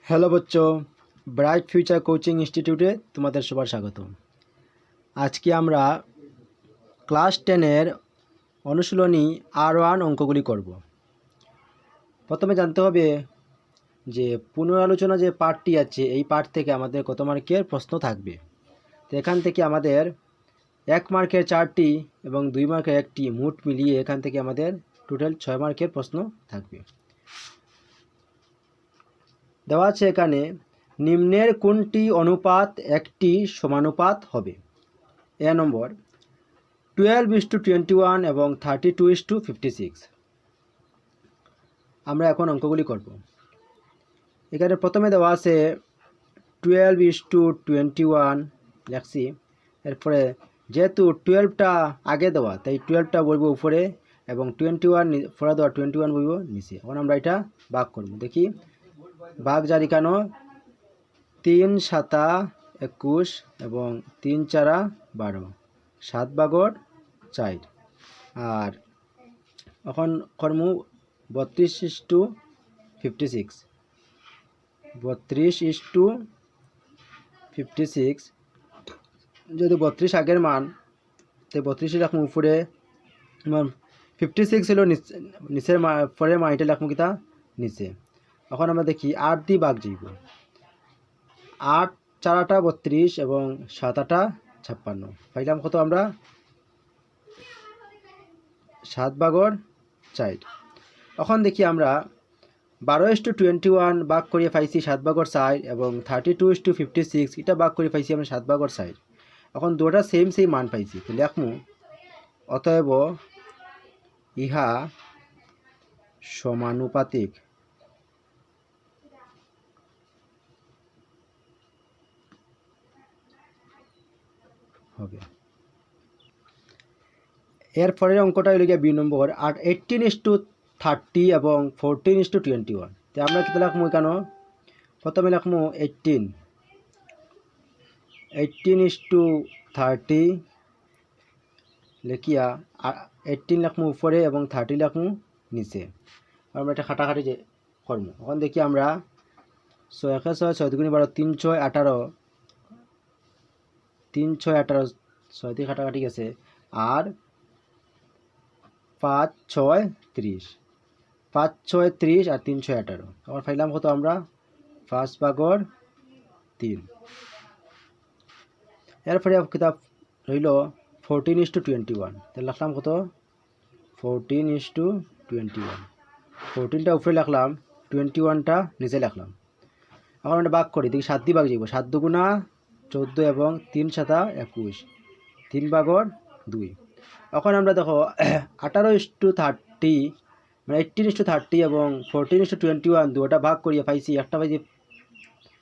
Hello Bachchon, bright future coaching ইনস্টিটিউটে তোমাদের সবার স্বাগত। আজকে আমরা ক্লাস 10-এর অনুশীলনী R1 অঙ্কগুলি করব। প্রথমে জানতে হবে যে পুনরালোচনা যে পার্টটি আছে, এই পার্ট থেকে আমাদের কত মার্কের প্রশ্ন থাকবে। তো এখান থেকে আমাদের 1 মার্কের 4টি এবং 2 মার্কের 1টি, মোট মিলিয়ে এখান থেকে আমাদের টোটাল 6 মার্কের প্রশ্ন থাকবে। দেওয়া আছে এখানে, নিম্নের কোনটি অনুপাত একটি সমানুপাত হবে? এ নম্বর 12:21 এবং 32:56। আমরা এখন অঙ্কগুলি করব। এখানে প্রথমে দেওয়া আছে 12:21 লেখছি। এরপরে যেহেতু 12টা আগে দেওয়া, তাই 12টা বলব উপরে এবং 21 পরে দেওয়া 21 বলব নিচে। এখন আমরা এটা ভাগ করব। দেখি, ভাগ জারি কেন, 3 7 21 এবং 3 4 12, 7 ভাগর 4। আর এখন কর্ম 32:56, 32:56। যদি 32 আগের মান, তাই 32 রাখবো উপরে, 56 হলো নিচের পরের মান, এটা রাখবো কিতা নিচে। এখন আমরা দেখি 8 দিয়ে ভাগ যাইব। 8 4 8 32 এবং 7 8 56, পাইলাম কত আমরা 7 ভাগর 4। এখন দেখি আমরা 12:21 ভাগ করিয়ে পাইছি 7 ভাগর 4 এবং 32:56 এটা ভাগ করে পাইছি আমরা 7 ভাগর 4। এখন দুটা সেম মান পাইছি, তো লেখমু অতএব ইহা সমানুপাতিক হবে। এর পরের অঙ্কটা হইল গিয়ে 2 নম্বর, 18:30 এবং 14:21। তো আমরা কি লিখবো কেন, প্রথমে লিখবো 18:30 লিখিয়া 18 লিখবো উপরে এবং 30 লিখবো নিচে। আমরা এটা খাটাখাটি যে করবো। এখন দেখি আমরা 6 1 6 6 2 12 3 6 18, 3 6 18, 6 দিয়ে খাটাখাটি গেছে, আর 5 6 30, 5 6 30 আর 3 6 18। আবার পাইলাম কত আমরা 5 ভাগর 3। এরপরে কিতাব রইল 14:21, তাহলে লিখলাম কত 14:21। 14টা উপরে লিখলাম, 21টা নিচে লিখলাম। এখন আমরা ভাগ করি, দেখি 7 দিয়ে ভাগ যাইব। 7 দুগুণা 14 এবং 3 7 21, 3 ভাগর 2। এখন আমরা দেখো 18:30 মানে 18:30 এবং 14:21 দুটা ভাগ করিয়া পাইছি, একটা পাইছি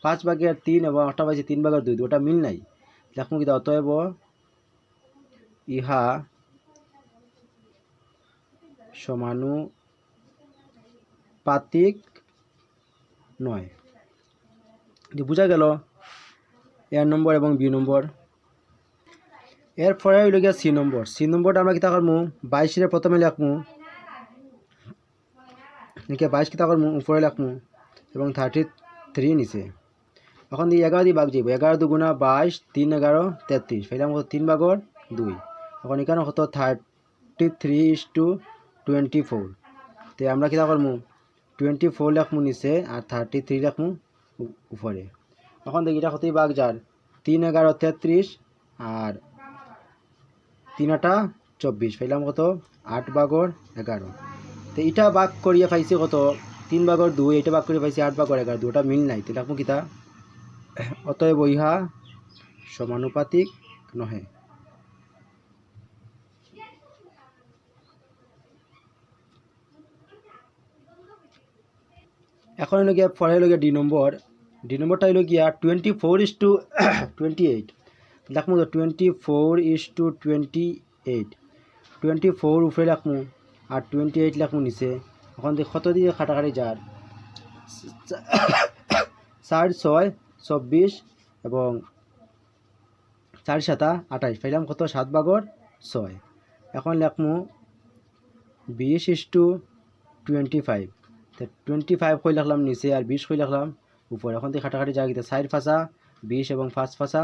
5 ভাগের 3 এবং একটা পাইছি 3 ভাগের 2, দুটা মিল নাই। দেখুন কি, অতএব ইহা সমানুপাতিক নয়। বুঝা গেল এ নম্বর এবং বি নম্বর। এরপরে হইল গিয়া সি নম্বর। সি নম্বরটা আমরা কিতা করবো, 22 প্রথমে লিখবো, 22 কিতা করবো উপরে লিখবো এবং 33 নিচে। এখন দিয়ে 11 দিয়ে ভাগ যাইব। 11 দুগুণা 22, 3 11 33, পাইলাম কত 3 ভাগর 2। এখন এখানে কত 33:24। তো আমরা কিতা করবো 24 লিখবো নিচে আর 33 লিখবো উপরে। এখন দেখি এটা কতই ভাগ যার, 3 11 33 আর 3 8 24, পাইলাম কত 8 ভাগর 11। তো এটা ভাগ করিয়া পাইছি কত 3 ভাগর 2, এটা ভাগ করে পাইছি 8 ভাগর 11, দুটা মিল নাই। তো লিখবো কিতা, অতএব ইহা সমানুপাতিক নহে। এখন হইল গিয়া পরে হইল গিয়া ডি নম্বর। ডি নম্বরটা হইল গিয়া 24:28। লিখবো 24:28, 24 উপরে লিখবো আর 28 লিখবো নিচে। এখন দেখ কত দিয়ে খাটাখাটি যার, 4 6 24 এবং 4 7 28, পাইলাম কত 7 ভাগর 6। এখন লিখবো 20:25, 25 কই লিখলাম নিচে আর 20 কই লিখলাম উপরে এখন থেকে খাটাখাটি জায়গা দিতে 4 ফাঁসা 20 এবং 5 ফাঁসা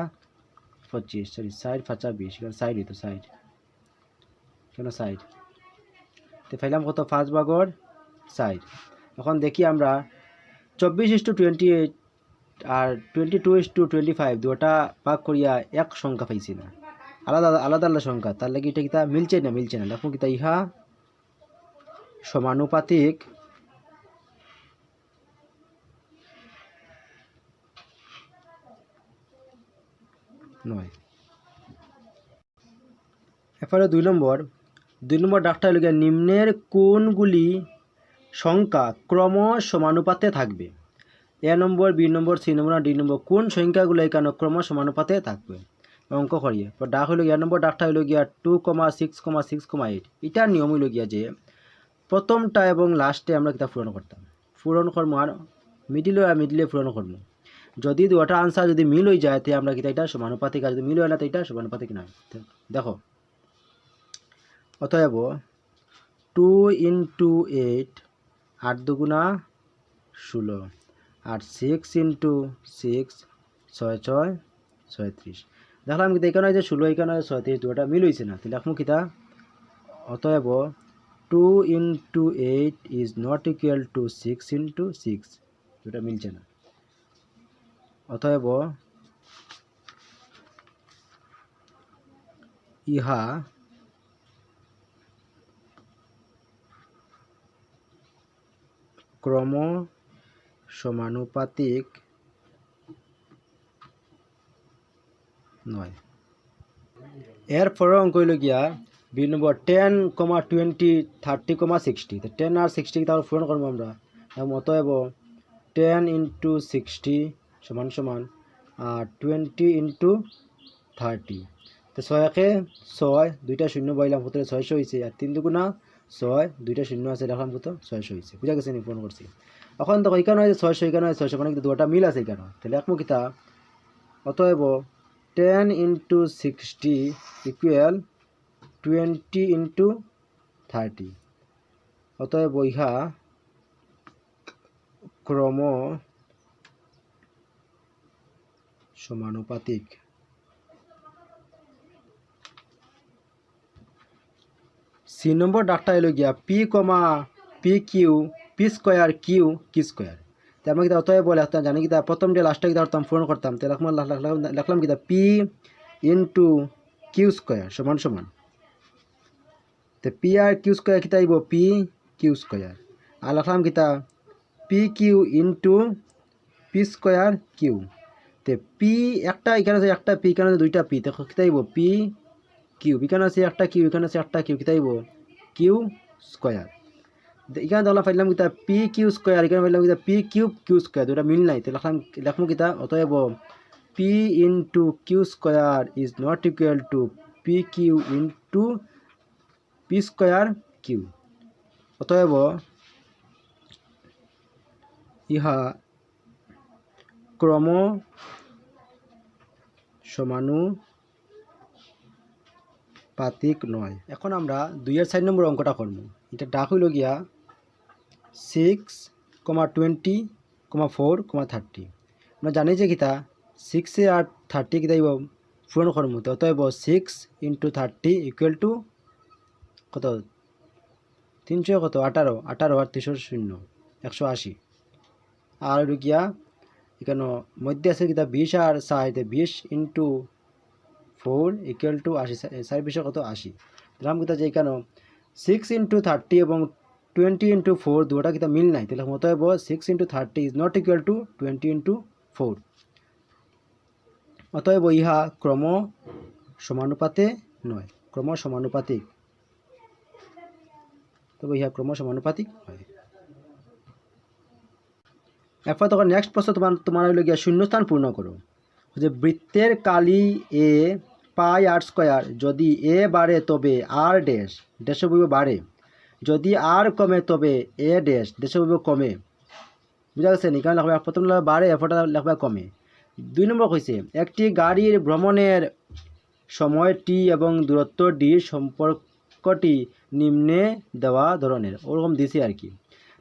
25 সরি 4 ফাঁসা 20 এখানে সাইড হইতো সাইড কেন সাইড তো ফাইলাম কত 5 ভাগর সাইড। এখন দেখি আমরা 24:28 আর 22:25 দুটা ভাগ করিয়া এক সংখ্যা পাইছি না, আলাদা আলাদা আলাদা সংখ্যা, তার লাগি এটা কিতা মিলছে না দেখো কিতা ইহা সমানুপাতিক নয়। এরপরে 2 নম্বর ডাকটা হলো গিয়া নিম্নের কোনগুলি সংখ্যা ক্রম সমানুপাতে থাকবে? এ নম্বর, বি নম্বর, সি নম্বর আর ডি নম্বর কোন সংখ্যাগুলো এখানে ক্রম সমানুপাতে থাকবে অঙ্ক করিয়ে। ডাক হইল গিয়া নম্বর ডাকটা হইল গিয়া 2,6,6,8। এটার নিয়ম হইল গিয়া যে প্রথমটা এবং লাস্টে আমরা কিতা পূরণ করবো আর মিডিলে পূরণ করবো। যদি দুটা আনসার যদি মিল হয়ে যায় তে আমরা কিতা এটা সমানুপাতিক, আর যদি মিল হয় না তো এটা সমানুপাতিক না। দেখো অতএব 2 × 8 8 দুগুণা 16 আর 6 × 6 6 6 36। দেখলাম কিন্তু এখানে যে 16 এখানে 36 দুটা মিল হয়েছে না, তাহলে এখন কিতা অতএব 2 × 8 ইজ নট ইকুয়াল টু 6 × 6 দুটা মিলছে না। অতএব ইহা ক্রম সমানুপাতিক নয়। এরপরে অঙ্ক হইল গিয়া বি নম্বর 10, 20, 30, 60। তো 10 আর 60 তাহলে পূরণ করবো আমরা। অতএব 10 × 60 সমান সমান আর 20 × 30। তো 6 একে 6 দুইটা শূন্য বাইলাম কত 600 হয়েছে, আর 3 দুগুণা 6 দুইটা শূন্য আছে রাখলাম কত 600 হয়েছে। বুঝা গেছে নি পূরণ করছি। এখন দেখো এখানে হয় 600 এখানে হয় 600 মানে কিন্তু দুটা মিল আছে এখানে, তাহলে একমো কিতা অতএব 10 × 60 ইকুয়াল 20 × 30। অতএব ইহা ক্রম সমানুপাতিক। সি নম্বর ডাকটা এলো গিয়া P, P Q P square Q কি স্কোয়ার। তো আমরা কিতা অতএব বলে আসতাম জানি কিতা প্রথম ডে লাস্টে কিতা করতাম পূরণ করতাম। তো লিখলাম কিতা পি × কিউ স্কোয়ার সমান সমান, তো পি আর কিউ স্কোয়ার কিতা আইব পি কিউ স্কোয়ার, আর লিখলাম কিতা P Q × P square Q. তো পি একটা এখানে আছে একটা পি, এখানে দুইটা পি, তো কিতা আইব পি কিউ, এখানে আছে একটা কিউ এখানে আছে একটা কিউ, কিতা আইব কিউ স্কোয়ার। এখানে দেখলাম পাইলাম কিতা পি কিউ স্কোয়ার, এখানে পাইলাম কিতা পি কিউব কিউ স্কোয়ার, দুটা মিল নাই। তো লিখলাম কিতা অতএব P × Q square is not equal to P Q × P square Q. অতএব ইহা ক্রম সমানুপাতিক নয়। এখন আমরা 2 এর 4 নম্বর অঙ্কটা করব। এটা ডাক হইল গিয়া 6, 20, 4, 30। আমরা জানি যে কিতা 6 আর 30 কিতা পূরণ করবো। তো অতএব 6 × 30 ইকুয়াল টু কত 300 কত 18 আর 300 শূন্য 180। আর গিয়া এখানে মধ্যে আছে কিতা 20 আর 60, 20 × 4 ইকুয়াল টু 80, 4 কত 80। দিলাম কিতা যে এখানে 6 × 30 এবং 20 × 4 দুটা কিতা মিল নাই, তাহলে অতএব 6 × 30 ইজ নট ইকুয়াল টু 20 × 4। অতএব ইহা ক্রম সমানুপাতে নয়, ক্রম সমানুপাতিক। তবে ইহা ক্রম সমানুপাতিক নয়। এরপর তখন নেক্সট প্রশ্ন তোমার হইল গিয়া শূন্যস্থান পূর্ণ করো। যে বৃত্তের কালি এ পাই আর স্কোয়ার, যদি এ বাড়ে তবে আর ড্যাশ ড্যাশে বইব বাড়ে, যদি আর কমে তবে এ ড্যাশ ড্যাশে বইব কমে। বুঝা গেছে নি? কারণ লেখবা প্রথম লেখবা বাড়ে, এরপরটা লেখবা কমে। 2 নম্বর কইছে একটি গাড়ির ভ্রমণের সময় টি এবং দূরত্ব ডি সম্পর্কটি নিম্নে দেওয়া ধরনের, ওরকম দিছে আর কি।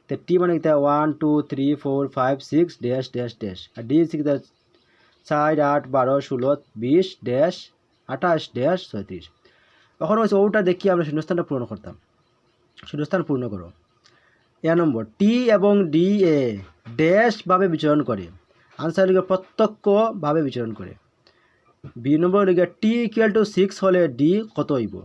তো তো টি মানে কিতা 1 2 3 4 5 6 ড্যাশ ড্যাশ ড্যাশ আর ডি হচ্ছে কিতা 4 8 12 16 20 ড্যাশ 28 ড্যাশ 36। এখন হচ্ছে ওটা দেখি আমরা শূন্যস্থানটা পূরণ করতাম। শূন্যস্থান পূর্ণ করো। নম্বর টি এবং ডি এ ড্যাশভাবে বিচরণ করে। আনসার লিখে প্রত্যক্ষভাবে বিচরণ করে। বি নম্বর লিখে টি ইকুয়াল টু 6 হলে ডি কত হইব।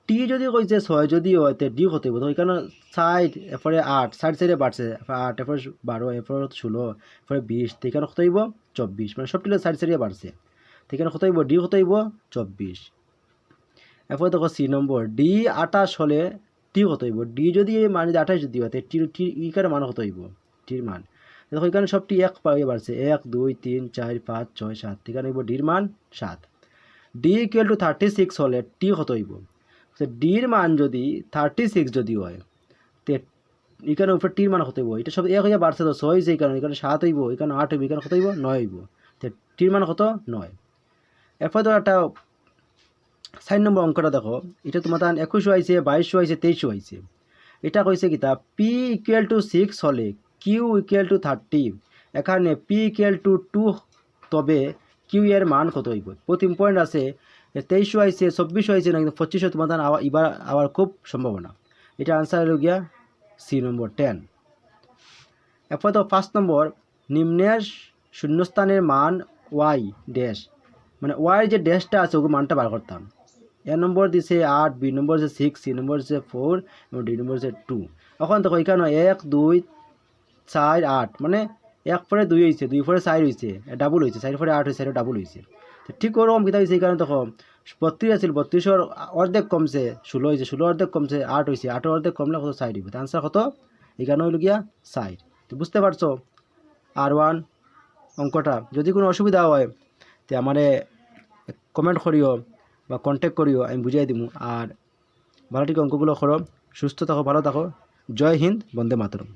টি যদি কইছে 6 যদি হয় তো ডি কত হইব। তো এখানে 60 এরপরে 8 60 সাইডে বাড়ছে 8 এরপরে 12 এরপরে 16 এরপরে 20 তো এখানে কত হইব 24 মানে সবটি 60 সাইডে বাড়ছে। তো এখানে কত হইব ডি কত হইব 24। এরপরে দেখো সি নম্বর ডি 28 হলে টি কত হইব। ডি যদি মান যদি 28 যদি হয় টি এখানে মান কত হইব টির মান। দেখো এখানে সবটি 1 পাইয়ে বাড়ছে 1 2 3 4 5 6 7 এখানে হইব ডির মান 7। ডি ইকুয়াল টু 36 হলে টি কত হইব। ডির মান যদি 36 যদি হয় তো এখানে উপরে টির মান কত হইব। এটা সব 1 হইয়া বাড়ছে তো 6 হয়েছে এখানে 7 হইব এখানে 8 হইব এখানে কত হইব 9 হইব। তো টির মান কত 9। এরপর তো একটা 4 নম্বর অঙ্কটা দেখো। এটা তোমার 21 হয়েছে 22 হয়েছে 23 হয়েছে। এটা কইছে কিতা পি ইকুয়াল টু 6 হলে কিউ ইকুয়াল টু 30। এখানে পি ইকুয়াল টু 2 তবে কিউ এর মান কত হইব। প্রথম পয়েন্ট আছে 23 হয়েছে 24 হয়েছে না কিন্তু 25 তোমার এবার আবার খুব সম্ভাবনা। এটা আনসার হলো গিয়া সি নম্বর 10। এরপর তো 5 নম্বর নিম্নের শূন্যস্থানের মান ওয়াই ড্যাশ মানে ওয়াই যে ড্যাশটা আছে ওকে মানটা বার করতাম। এ নম্বর দিছে 8 বি নম্বর দিছে 6 সি নম্বর দিছে 4 এবং ডি নম্বর দিছে 2। এখন দেখো এখানে 1 2 4 8 মানে 1 পরে 2 হয়েছে 2 পরে 4 হয়েছে ডাবল হয়েছে 4 পরে 8 হয়েছে ডাবল হয়েছে। ঠিক ওরকম কিতা হয়েছে এখানে দেখো 32 আছিল 32 অর্ধেক কমছে 16 হয়েছে 16 অর্ধেক কমছে 8 হয়েছে 8 অর্ধেক কমলে কত 4 হইব। আনসার কত এখানে হইল গিয়া 4। তো বুঝতে পারছো R1 অঙ্কটা। যদি কোনো অসুবিধা হয় তো আমারে কমেন্ট করিও বা কন্ট্যাক্ট করিও আমি বুঝাই দিব। আর ভালো ঠিক অঙ্কগুলো করো। সুস্থ থাকো ভালো থাকো। জয় হিন্দ বন্দে মাতরম।